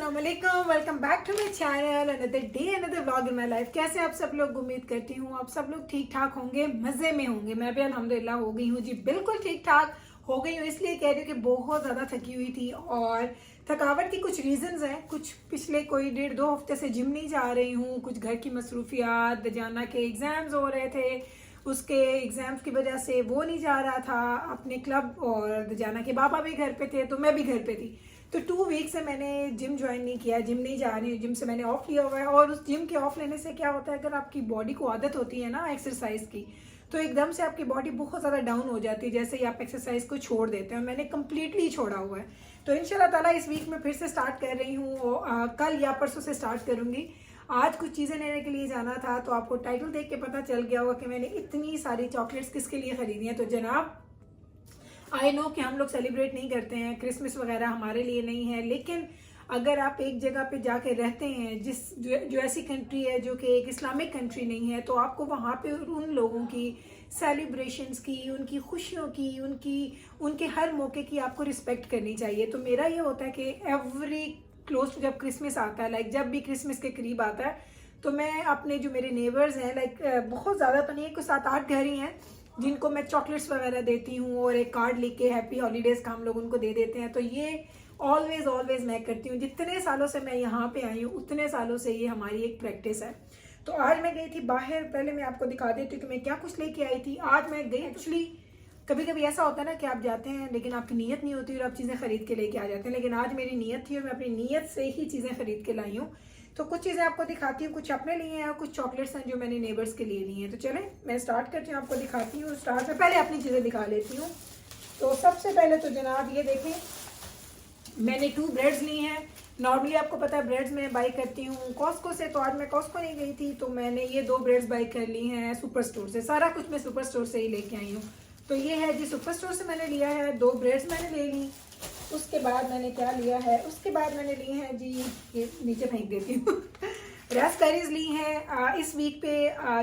अस्सलाम वालेकुम, welcome back to my channel, another day another vlog in my life. कैसे आप सब लोग? उम्मीद करती हूँ आप सब लोग ठीक ठाक होंगे, मज़े में होंगे। मैं भी अल्हम्दुलिल्लाह हो गई हूँ जी, बिल्कुल ठीक ठाक हो गई हूँ। इसलिए कह रही हूँ कि बहुत ज़्यादा थकी हुई थी और थकावट की कुछ रीजंस हैं। कुछ पिछले कोई 1.5-2 हफ्ते से जिम नहीं जा रही हूँ, कुछ घर की मसरूफियात, दजाना के एग्ज़ाम्स हो रहे थे, उसके एग्ज़ाम्स की वजह से वो नहीं जा रहा था अपने क्लब, और दजाना के पापा भी घर पे थे तो मैं भी घर पे थी। तो 2 वीक से मैंने जिम ज्वाइन नहीं किया, जिम नहीं जा रही हूँ, जिम से मैंने ऑफ लिया हुआ है। और उस जिम के ऑफ लेने से क्या होता है, अगर आपकी बॉडी को आदत होती है ना एक्सरसाइज की, तो एकदम से आपकी बॉडी बहुत ज़्यादा डाउन हो जाती है जैसे ही आप एक्सरसाइज को छोड़ देते हैं। मैंने कम्प्लीटली छोड़ा हुआ है। तो इंशाल्लाह ताला इस वीक में फिर से स्टार्ट कर रही हूँ, कल या परसों से स्टार्ट करूँगी। आज कुछ चीज़ें लेने के लिए जाना था, तो आपको टाइटल देख के पता चल गया होगा कि मैंने इतनी सारी चॉकलेट्स किसके लिए ख़रीदी हैं। तो जनाब, आई नो कि हम लोग सेलिब्रेट नहीं करते हैं, क्रिसमस वगैरह हमारे लिए नहीं है, लेकिन अगर आप एक जगह पे जाके रहते हैं जो ऐसी कंट्री है जो कि एक इस्लामिक कंट्री नहीं है, तो आपको वहाँ पे उन लोगों की सेलिब्रेशंस की, उनकी खुशियों की, उनके हर मौके की आपको रिस्पेक्ट करनी चाहिए। तो मेरा ये होता है कि एवरी क्लोज जब क्रिसमस आता है, लाइक जब भी क्रिसमस के करीब आता है, तो मैं अपने जो मेरे नेबर्स हैं, लाइक बहुत ज़्यादा तो नहीं, कुछ 7-8 घर ही हैं जिनको मैं चॉकलेट्स वगैरह देती हूँ और एक कार्ड लिख के हैप्पी हॉलीडेज़ का हम लोग उनको दे देते हैं। तो ये ऑलवेज मैं करती हूँ। जितने सालों से मैं यहाँ पे आई हूँ उतने सालों से ये हमारी एक प्रैक्टिस है। तो आज मैं गई थी बाहर, पहले मैं आपको दिखा देती हूँ कि मैं क्या कुछ लेके आई थी। आज मैं गई, एक्चुअली कभी कभी ऐसा होता है ना कि आप जाते हैं लेकिन आपकी नीयत नहीं होती और आप चीज़ें खरीद के लेके आ जाते हैं, लेकिन आज मेरी नीयत थी और मैं अपनी नीयत से ही चीज़ें खरीद के लाई हूँ। तो कुछ चीज़ें आपको दिखाती हूँ, कुछ अपने लिए हैं और कुछ चॉकलेट्स हैं जो मैंने नेबर्स के लिए ली हैं। तो चलें मैं स्टार्ट करती हूँ, आपको दिखाती हूँ। स्टार्ट में पहले अपनी चीज़ें दिखा लेती हूँ। तो सबसे पहले तो जनाब ये देखें, मैंने 2 ब्रेड्स ली हैं। नॉर्मली आपको पता है ब्रेड्स मैं बाई करती हूँ कॉस्को से, तो आज मैं कॉस्को नहीं गई थी, तो मैंने ये 2 ब्रेड्स बाई कर ली हैं सुपर स्टोर से। सारा कुछ मैं सुपर स्टोर से ही लेके आई हूँ। तो ये है जी, सुपर स्टोर से मैंने लिया है, 2 ब्रेड्स मैंने ले ली। उसके बाद मैंने क्या लिया है, उसके बाद मैंने ली हैं जी, ये नीचे फेंक देती हूँ रास्पबेरीज ली हैं। इस वीक पे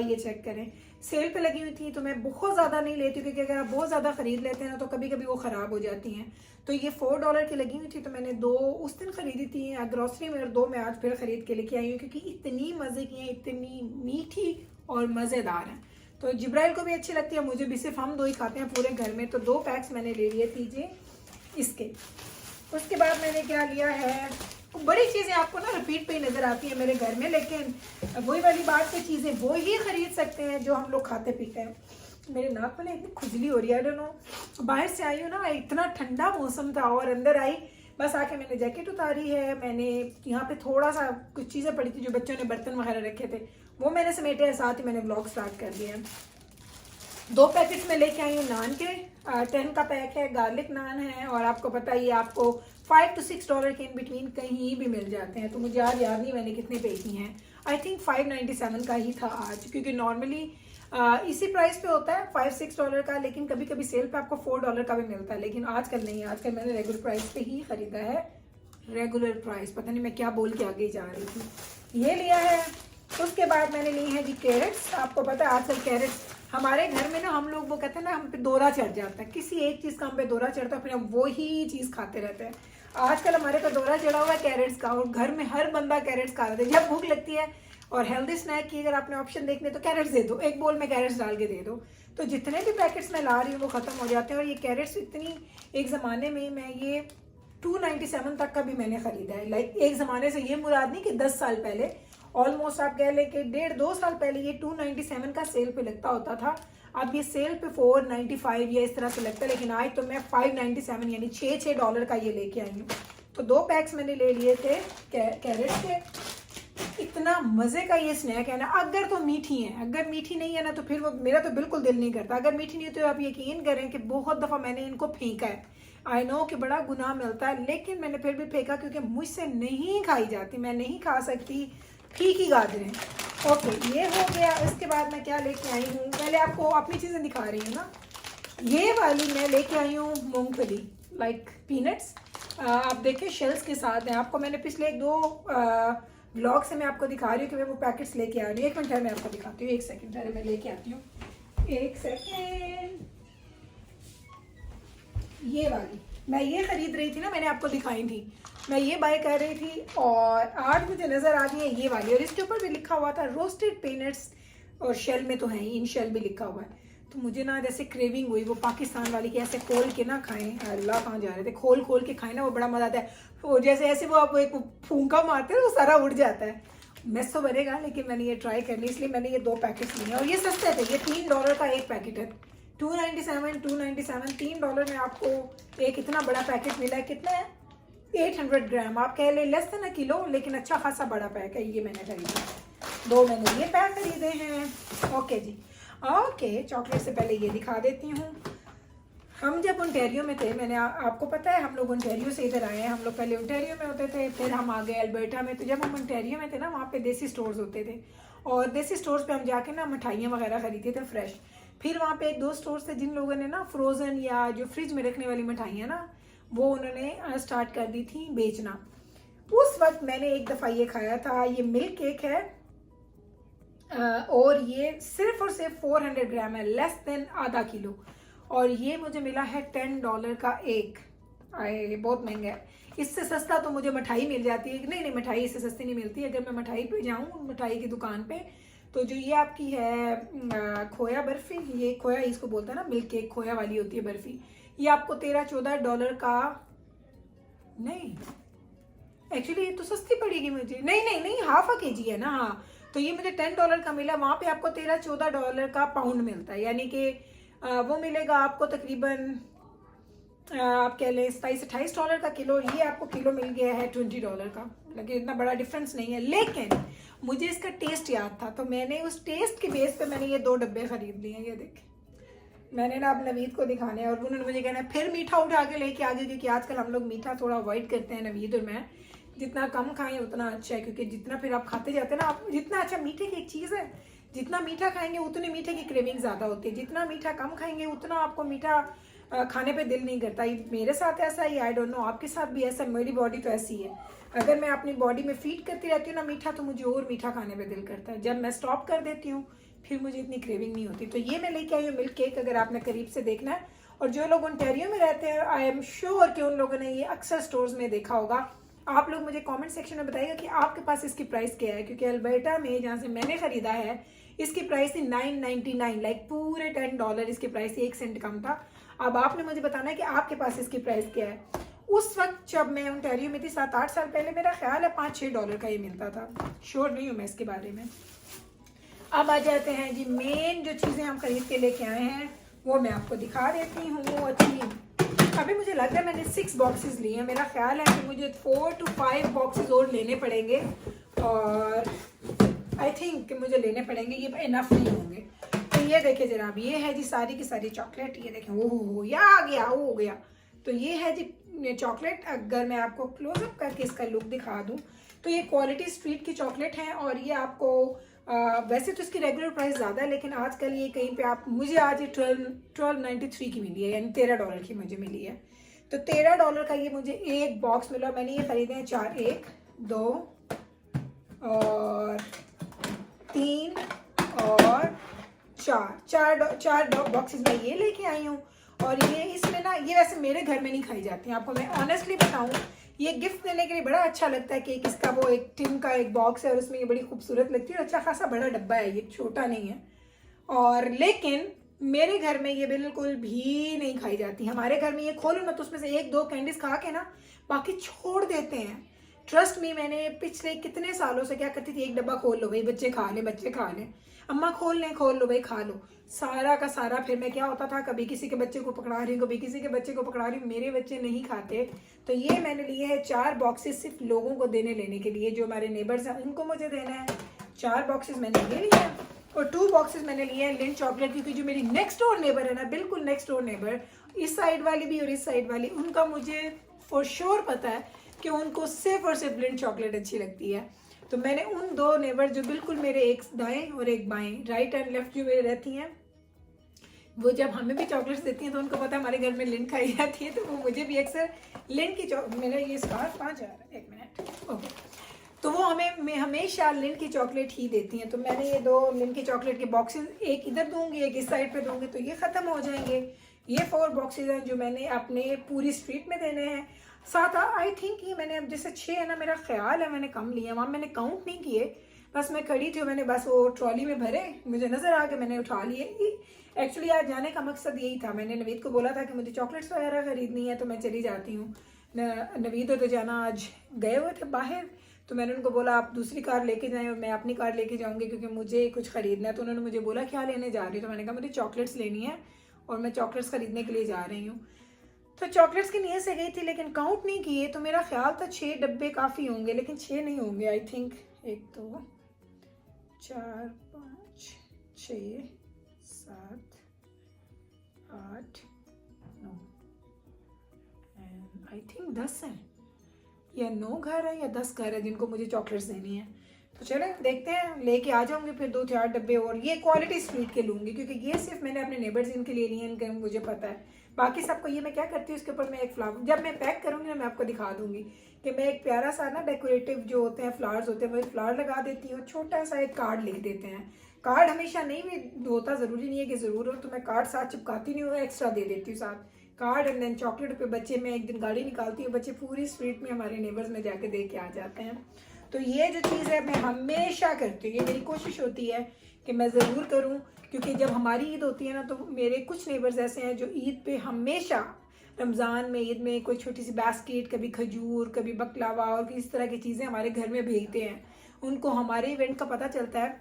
ये चेक करें, सेल पे लगी हुई थी, तो मैं बहुत ज़्यादा नहीं लेती क्योंकि अगर आप बहुत ज़्यादा ख़रीद लेते हैं ना तो कभी कभी वो ख़राब हो जाती हैं। तो ये $4 की लगी हुई थी, तो मैंने 2 उस दिन ख़रीदी थी ग्रॉसरी में और 2 मैं आज फिर ख़रीद के लेके आई हूँ क्योंकि इतनी मज़े की हैं, इतनी मीठी और मज़ेदार हैं। तो जिब्राइल को भी अच्छी लगती है, मुझे भी, सिर्फ हम 2 ही खाते हैं पूरे घर में। तो 2 पैक्स मैंने ले लिए थे इसके। उसके बाद मैंने क्या लिया है, बड़ी चीज़ें आपको ना रिपीट पे ही नज़र आती है मेरे घर में, लेकिन वही वाली बात की चीज़ें वो ही खरीद सकते हैं जो हम लोग खाते पीते हैं। मेरे नाक में इतनी खुजली हो रही है, आई डोंट नो। बाहर से आई हूँ ना, इतना ठंडा मौसम था और अंदर आई, बस आके मैंने जैकेट उतारी है। मैंने यहाँ पे थोड़ा सा कुछ चीज़ें पड़ी थी, जो बच्चों ने बर्तन वगैरह रखे थे वो मैंने समेटे हैं, साथ ही मैंने व्लॉग स्टार्ट कर दिया है। 2 पैकेट्स में लेके आई हूँ नान के, 10 का पैक है, गार्लिक नान है, और आपको पता ही आपको $5 to $6 के इन बिटवीन कहीं भी मिल जाते हैं। तो मुझे आज याद नहीं मैंने कितने पे की हैं, आई थिंक $5.97 का ही था आज, क्योंकि नॉर्मली इसी प्राइस पे होता है $5-6 का, लेकिन कभी कभी सेल पे आपको $4 का भी मिलता है, लेकिन आजकल नहीं, आजकल मैंने रेगुलर प्राइस पे ही ख़रीदा है। रेगुलर प्राइस, पता नहीं मैं क्या बोल के आगे जा रही थी। ये लिया है। उसके बाद मैंने ली है जी कैरेट्स। आपको पता है आजकल कैरेट्स हमारे घर में ना, हम लोग वो कहते हैं ना, हम पे दौरा चढ़ जाता है, किसी एक चीज़ का हम पे दौरा चढ़ता है, फिर हम वो ही चीज़ खाते रहते हैं। आजकल हमारे पे दौरा चढ़ा हुआ है कैरेट्स का, और घर में हर बंदा कैरेट्स खा रहा है। जब भूख लगती है और हेल्दी स्नैक की अगर आपने ऑप्शन देखने तो कैरेट्स दे दो, एक बोल में कैरेट्स डाल के दे दो। तो जितने भी पैकेट्स मैं ला रही हूँ वो ख़त्म हो जाते हैं। और ये कैरेट्स इतनी, एक ज़माने में मैं ये $2.97 तक का भी मैंने ख़रीदा है। लाइक एक ज़माने से, ये मुराद नहीं कि 10 साल पहले, ऑलमोस्ट आप कह लें कि 1.5-2 साल पहले ये $2.97 का सेल पे लगता होता था। अब ये सेल पे $4.95 या इस तरह से लगता है, लेकिन आज तो मैं $5.97 यानी $6 का ये लेके आई हूँ। तो 2 पैक्स मैंने ले लिए थे कैरेट के। इतना मज़े का ये स्नैक है ना, अगर तो मीठी है, अगर मीठी नहीं है ना तो फिर वो मेरा तो बिल्कुल दिल नहीं करता। अगर मीठी नहीं हो तो आप यकीन करें कि बहुत दफ़ा मैंने इनको फेंका है। आई नो कि बड़ा गुनाह मिलता है, लेकिन मैंने फिर भी फेंका क्योंकि मुझसे नहीं खाई जाती, मैं नहीं खा सकती फीकी गाजरें। ओके, ये हो गया। इसके बाद मैं क्या लेके आई हूँ, पहले आपको अपनी चीज़ें दिखा रही हूँ ना। ये वाली मैं लेके आई हूँ मूंगफली, लाइक पीनट्स। आप देखें शेल्स के साथ हैं। आपको मैंने पिछले 1-2 व्लॉग से मैं आपको दिखा रही हूँ कि मैं वो पैकेट्स लेके आ रही हूँ। 1 मिनट है, मैं आपको दिखाती हूँ, 1 सेकेंड पहले मैं लेके आती हूँ, 1 सेकेंड। ये वाली मैं ये ख़रीद रही थी ना, मैंने आपको दिखाई थी। मैं ये बाय कर रही थी और आज मुझे नज़र आ रही है ये वाली, और इसके ऊपर भी लिखा हुआ था रोस्टेड पीनट्स, और शेल में तो है ही, इन शेल भी लिखा हुआ है। तो मुझे ना जैसे क्रेविंग हुई वो पाकिस्तान वाली कि ऐसे खोल के ना खाएं, अल्लाह कहाँ जा रहे थे, खोल खोल के खाएं ना, वो बड़ा मज़ा आता है। वो जैसे ऐसे वो आपको एक फूंका मारते हैं वो सारा उड़ जाता है। मैस तो बनेगा, लेकिन मैंने ये ट्राई कर ली, इसलिए मैंने ये 2 पैकेट्स लिए और ये सस्ते थे। ये $3 का एक पैकेट है, 297 $3 में आपको एक इतना बड़ा पैकेट मिला है। कितना है? 800 ग्राम, आप कह ले लेस देन किलो, लेकिन अच्छा खासा बड़ा पैक है। ये मैंने खरीदा, 2 मैंने ये पैक खरीदे हैं। ओके जी, ओके। चॉकलेट से पहले ये दिखा देती हूँ। हम जब ओंटारियो में थे, मैंने आपको पता है हम लोग ओंटारियो से इधर आए हैं। हम लोग पहले ओंटारियो में होते थे, फिर हम आ गए अल्बर्टा में। तो जब हम ओंटारियो में थे ना, वहाँ पे देसी स्टोर्स होते थे, और देसी स्टोर्स पे हम जाके ना मिठाइयाँ वगैरह खरीदते थे फ्रेश। फिर वहाँ पे 1-2 स्टोर्स थे जिन लोगों ने ना फ्रोज़न या जो फ्रिज में रखने वाली मिठाइयाँ ना, वो उन्होंने स्टार्ट कर दी थी बेचना। उस वक्त मैंने एक दफ़ा ये खाया था। ये मिल्क केक है और ये सिर्फ और सिर्फ 400 ग्राम है, लेस देन आधा किलो, और ये मुझे मिला है $10 का एक। आए, बहुत महंगा है। इससे सस्ता तो मुझे मिठाई मिल जाती है। नहीं नहीं, मिठाई इससे सस्ती नहीं मिलती। अगर मैं मिठाई पे जाऊँ, मिठाई की दुकान पे, तो जो ये आपकी है खोया बर्फ़ी, ये खोया इसको बोलता है ना, मिल्क केक खोया वाली होती है बर्फ़ी, ये आपको $13-14 का, नहीं एक्चुअली ये तो सस्ती पड़ेगी मुझे, नहीं नहीं नहीं, ½ kg है ना। हाँ, तो ये मुझे $10 का मिला। वहाँ पे आपको $13-14 का पाउंड मिलता है, यानी कि वो मिलेगा आपको तकरीबन आप कह लें $27-28 का किलो। ये आपको किलो मिल गया है $20 का, लेकिन इतना बड़ा डिफरेंस नहीं है। लेकिन मुझे इसका टेस्ट याद था, तो मैंने उस टेस्ट के बेस पे मैंने ये 2 डब्बे खरीद लिए हैं। ये देखें, मैंने ना अब नवीद को दिखाने, और उन्होंने मुझे कहना है फिर मीठा उठा के लेके आ गए, क्योंकि आजकल हम लोग मीठा थोड़ा अवॉइड करते हैं, नवीद और मैं। जितना कम खाएं उतना अच्छा है, क्योंकि जितना फिर आप खाते जाते हैं ना, आप जितना, अच्छा मीठे की एक चीज़ है, जितना मीठा खाएंगे उतने मीठे की क्रेविंग ज़्यादा होती है, जितना मीठा कम खाएंगे उतना आपको मीठा खाने पे दिल नहीं करता। मेरे साथ ऐसा ही, आई डोंट नो आपके साथ भी ऐसा, मेरी बॉडी तो ऐसी है। अगर मैं अपनी बॉडी में फीड करती रहती हूँ ना मीठा, तो मुझे और मीठा खाने पे दिल करता है। जब मैं स्टॉप कर देती हूँ फिर मुझे इतनी क्रेविंग नहीं होती। तो ये मैं लेके आई हूँ मिल्क केक, अगर आपने करीब से देखना है। और जो लोग ओंटारियो में रहते हैं, आई एम श्योर कि उन लोगों ने ये अक्सर स्टोर्स में देखा होगा। आप लोग मुझे कमेंट सेक्शन में बताइएगा कि आपके पास इसकी प्राइस क्या है, क्योंकि अल्बर्टा में जहाँ से मैंने ख़रीदा है इसकी प्राइस थी $9.99, लाइक पूरे $10 इसकी प्राइस थी, 1 सेंट कम था। अब आपने मुझे बताना है कि आपके पास इसकी प्राइस क्या है। उस वक्त जब मैं ओंटारियो में थी 7-8 साल पहले, मेरा ख्याल है $5-6 का ये मिलता था, श्योर नहीं हूँ मैं इसके बारे में। अब आ जाते हैं जी मेन जो चीज़ें हम खरीद के लेके आए हैं, वो मैं आपको दिखा देती हूँ। अच्छी, अभी मुझे लग रहा है मैंने 6 बॉक्सेस लिए हैं। मेरा ख्याल है कि मुझे 4 to 5 बॉक्सेस और लेने पड़ेंगे, और आई थिंक कि मुझे लेने पड़ेंगे, ये इनफ नहीं होंगे। तो ये देखें जनाब, ये है जी सारी की सारी चॉकलेट। ये देखें, ओह या आ गया, वो हो गया। तो ये है जी चॉकलेट। अगर मैं आपको क्लोजअप करके इसका लुक दिखा दूँ, तो ये क्वालिटी स्ट्रीट की चॉकलेट है, और ये आपको वैसे तो इसकी रेगुलर प्राइस ज़्यादा है, लेकिन आजकल ये कहीं पे आप, मुझे आज ये 1293 की मिली है, यानी $13 की मुझे मिली है। तो $13 का ये मुझे एक बॉक्स मिला। मैंने ये खरीदे हैं 4, 1, 2 और 3 और 4 बॉक्सेस में ये लेके आई हूँ। और ये इसमें ना, ये वैसे मेरे घर में नहीं खाई जाती हैं, आपको मैं ऑनेस्टली बताऊँ, ये गिफ्ट देने के लिए बड़ा अच्छा लगता है। केक इसका वो एक टिन का एक बॉक्स है, और उसमें ये बड़ी खूबसूरत लगती है, अच्छा खासा बड़ा डब्बा है, ये छोटा नहीं है। और लेकिन मेरे घर में ये बिल्कुल भी नहीं खाई जाती। हमारे घर में ये खोलो ना, तो उसमें से 1-2 कैंडीज खा के ना बाकी छोड़ देते हैं। ट्रस्ट मी, मैंने पिछले कितने सालों से क्या करती थी, एक डब्बा खोल लो भाई, बच्चे खा लें, अम्मा खोल लो भाई, खा लो, सारा का सारा। फिर मैं क्या होता था, कभी किसी के बच्चे को पकड़ा रही हूँ, कभी किसी के बच्चे को पकड़ा रही हूँ, मेरे बच्चे नहीं खाते। तो ये मैंने लिए हैं 4 बॉक्सेस सिर्फ लोगों को देने लेने के लिए, जो हमारे नेबर्स हैं उनको मुझे देना है। 4 बॉक्सेस मैंने ये लिए हैं, और 2 बॉक्सेस मैंने लिए हैं लिंट चॉकलेट, क्योंकि जो मेरी नेक्स्ट डोर नेबर है ना, बिल्कुल नेक्स्ट डोर नेबर, इस साइड वाली भी और इस साइड वाली, उनका मुझे फॉर श्योर पता है कि उनको सिर्फ और सिर्फ लिंट चॉकलेट अच्छी लगती है। तो मैंने उन 2 नेबर जो बिल्कुल मेरे एक दाएं और एक बाएं, राइट एंड लेफ्ट जो मेरे रहती हैं, वो जब हमें भी चॉकलेट्स देती हैं तो उनको पता है हमारे घर में लिंट खाई जाती है, तो वो मुझे भी अक्सर लिंट की मेरा ये स्कार्फ 5000, 1 मिनट, ओके, तो वो हमें हमेशा लिंट की चॉकलेट ही देती हैं। तो मैंने ये 2 लिंट की चॉकलेट के बॉक्सेस, एक इधर दूंगी, एक इस साइड पे दूंगी, तो ये ख़त्म हो जाएंगे। ये 4 बॉक्सेस हैं जो मैंने अपने पूरी स्ट्रीट में देने हैं। 7 आई थिंक ये मैंने अब जैसे 6 है ना, मेरा ख्याल है मैंने कम लिए, वहाँ मैंने काउंट नहीं किए, बस मैं खड़ी थी, मैंने बस वो ट्रॉली में भरे, मुझे नज़र आ के मैंने उठा लिए। एक्चुअली आज जाने का मकसद यही था, मैंने नवीद को बोला था कि मुझे चॉकलेट्स वगैरह ख़रीदनी है तो मैं चली जाती हूँ। नवीद तो जाना आज गए हुए थे बाहर, तो मैंने उनको बोला आप दूसरी कार लेके जाएं और मैं अपनी कार लेके जाऊँगी क्योंकि मुझे कुछ ख़रीदना है। तो उन्होंने मुझे बोला क्या लेने जा रही हो, तो मैंने कहा मुझे चॉकलेट्स लेनी है और मैं चॉकलेट्स ख़रीदने के लिए जा रही हूँ। तो चॉकलेट्स की नीयत से गई थी लेकिन काउंट नहीं किए, तो मेरा ख्याल था 6 डब्बे काफ़ी होंगे, लेकिन 6 नहीं होंगे I think. 1 2 4 5 6 7 8 9 and I think 10 हैं, या 9 घर है या 10 घर है जिनको मुझे चॉकलेट्स देनी है। तो चले देखते हैं, लेके आ जाऊंगी फिर 2-4 डब्बे, और ये क्वालिटी स्वीट के लूँगी क्योंकि ये सिर्फ मैंने अपने नेबर्स इनके लिए लिए, इनके मुझे पता है। बाकी सबको ये मैं क्या करती हूँ, इसके ऊपर मैं एक फ्लावर, जब मैं पैक करूँगी ना मैं आपको दिखा दूँगी कि मैं एक प्यारा सा ना डेकोरेटिव जो होते हैं फ्लावर्स होते हैं, वो फ्लावर लगा देती हूँ, छोटा सा एक कार्ड लिख देते हैं। कार्ड हमेशा नहीं भी होता, ज़रूरी नहीं है कि ज़रूर हो, तो मैं कार्ड साथ चिपकाती नहीं हूँ, एक्स्ट्रा दे देती हूँ साथ कार्ड एंड देन चॉकलेट पे बच्चे, मैं एक दिन गाड़ी निकालती हूँ, बच्चे पूरी स्ट्रीट में हमारे नेबर्स में जाके दे के आ जाते हैं। तो ये जो चीज़ है मैं हमेशा करती हूँ, ये मेरी कोशिश होती है कि मैं ज़रूर करूँ, क्योंकि जब हमारी ईद होती है ना तो मेरे कुछ नेबर्स ऐसे हैं जो ईद पे हमेशा, रमज़ान में, ईद में कोई छोटी सी बास्केट, कभी खजूर, कभी बकलावा और इस तरह की चीज़ें हमारे घर में भेजते हैं। उनको हमारे इवेंट का पता चलता है,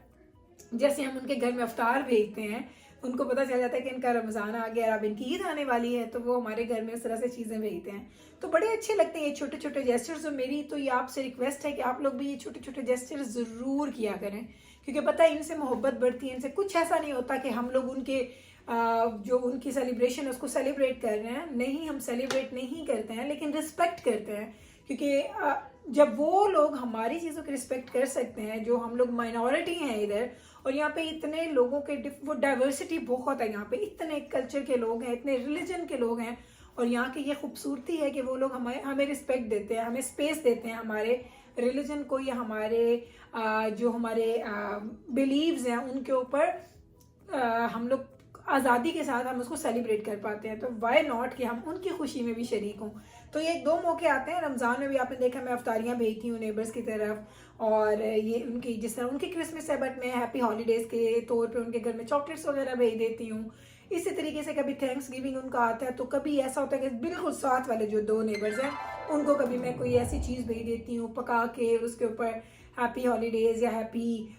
जैसे हम उनके घर में अफ्तार भेजते हैं, उनको पता चल जाता है कि इनका रमज़ान आ गया, अब इनकी ईद आने वाली है, तो वो हमारे घर में इस तरह से चीज़ें भेजते हैं। तो बड़े अच्छे लगते हैं ये छोटे छोटे जेस्चर्स। और मेरी तो ये आपसे रिक्वेस्ट है कि आप लोग भी ये छोटे छोटे जेस्चर्स ज़रूर किया करें, क्योंकि पता है इनसे मोहब्बत बढ़ती है। इनसे कुछ ऐसा नहीं होता कि हम लोग उनके जो उनकी सेलिब्रेशन है उसको सेलिब्रेट कर रहे हैं, नहीं, हम सेलिब्रेट नहीं करते हैं लेकिन रिस्पेक्ट करते हैं, क्योंकि जब वो लोग हमारी चीज़ों की रिस्पेक्ट कर सकते हैं, जो हम लोग माइनॉरिटी हैं इधर, और यहाँ पे इतने लोगों के वो डाइवर्सिटी बहुत है, यहाँ पे इतने कल्चर के लोग हैं, इतने रिलीजन के लोग हैं, और यहाँ की ये खूबसूरती है कि वो लोग हमें रिस्पेक्ट देते हैं, हमें स्पेस देते हैं, हमारे रिलीजन को या हमारे जो हमारे बिलीव्स हैं उनके ऊपर हम लोग आज़ादी के साथ हम उसको सेलिब्रेट कर पाते हैं। तो वाई नॉट कि हम उनकी खुशी में भी शरीक हों। तो ये 2 मौके आते हैं, रमज़ान में भी आपने देखा मैं अफ्तारियाँ भेजती हूँ नेबर्स की तरफ, और ये उनकी जिस तरह उनकी क्रिसमस है, बट मैं हैप्पी हॉलीडेज़ के तौर पे उनके घर में चॉकलेट्स वगैरह भेज देती हूँ। इसी तरीके से कभी थैंक्स गिविंग उनका आता है, तो कभी ऐसा होता है कि बिल्कुल साथ वाले जो 2 नेबर्स हैं उनको कभी मैं कोई ऐसी चीज़ भेज देती हूँ पका के, उसके ऊपर हैप्पी हॉलीडेज़ या हैप्पी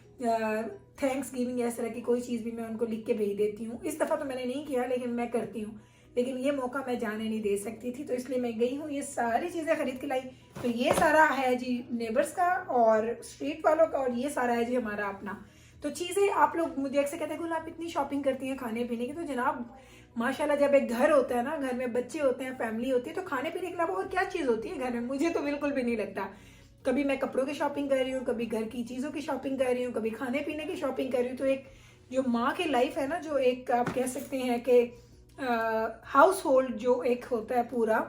थैंक्स गिविंग, इस तरह की कोई चीज़ भी मैं उनको लिख के भेज देती हूँ। इस दफ़ा तो मैंने नहीं किया लेकिन मैं करती हूँ, लेकिन ये मौका मैं जाने नहीं दे सकती थी, तो इसलिए मैं गई हूँ, ये सारी चीज़ें ख़रीद के लाई। तो ये सारा है जी नेबर्स का और स्ट्रीट वालों का, और ये सारा है जी हमारा अपना। तो चीज़ें आप लोग मुझे अक्सर कहते हैं गुल आप इतनी शॉपिंग करती हैं खाने पीने की, तो जनाब माशाल्लाह जब एक घर होता है ना, घर में बच्चे होते हैं, फैमिली होती है, तो खाने पीने के अलावा और क्या चीज़ होती है घर में, मुझे तो बिल्कुल भी नहीं लगता। कभी मैं कपड़ों की शॉपिंग कर रही हूँ, कभी घर की चीज़ों की शॉपिंग कर रही हूँ, कभी खाने पीने की शॉपिंग कर रही हूँ। तो एक जो माँ की लाइफ है ना, जो एक आप कह सकते हैं कि हाउस होल्ड जो एक होता है पूरा,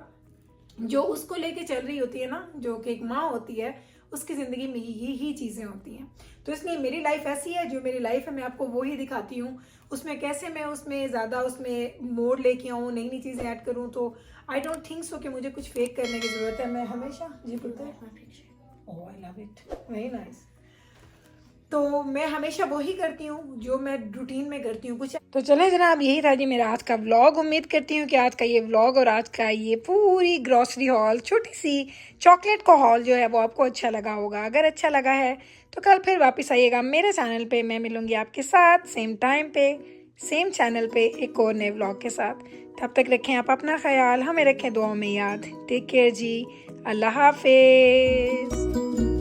जो उसको लेके चल रही होती है ना, जो कि एक माँ होती है, उसकी ज़िंदगी में यही चीज़ें होती हैं। तो इसलिए मेरी लाइफ ऐसी है, जो मेरी लाइफ है मैं आपको वो ही दिखाती हूँ। उसमें कैसे मैं उसमें ज़्यादा उसमें मोड़ लेके आऊँ, नई नई चीज़ें ऐड करूँ, तो आई डोंट थिंक सो कि मुझे कुछ फेक करने की ज़रूरत है। मैं हमेशा जी बोलते हैं oh I love it, very nice. तो मैं हमेशा वही करती हूँ जो मैं रूटीन में करती हूँ कुछ। तो चले जनाब, यही था जी मेरा आज का व्लॉग। उम्मीद करती हूँ कि आज का ये व्लॉग और आज का ये पूरी ग्रॉसरी हॉल, छोटी सी चॉकलेट का हॉल जो है वो आपको अच्छा लगा होगा। अगर अच्छा लगा है तो कल फिर वापस आइएगा मेरे चैनल पे, मैं मिलूँगी आपके साथ सेम टाइम पे सेम चैनल पे एक और नए व्लॉग के साथ। तब तक रखें आप अपना ख्याल, हमें रखें दुआ में याद। टेक केयर जी, अल्लाह हाफिज़।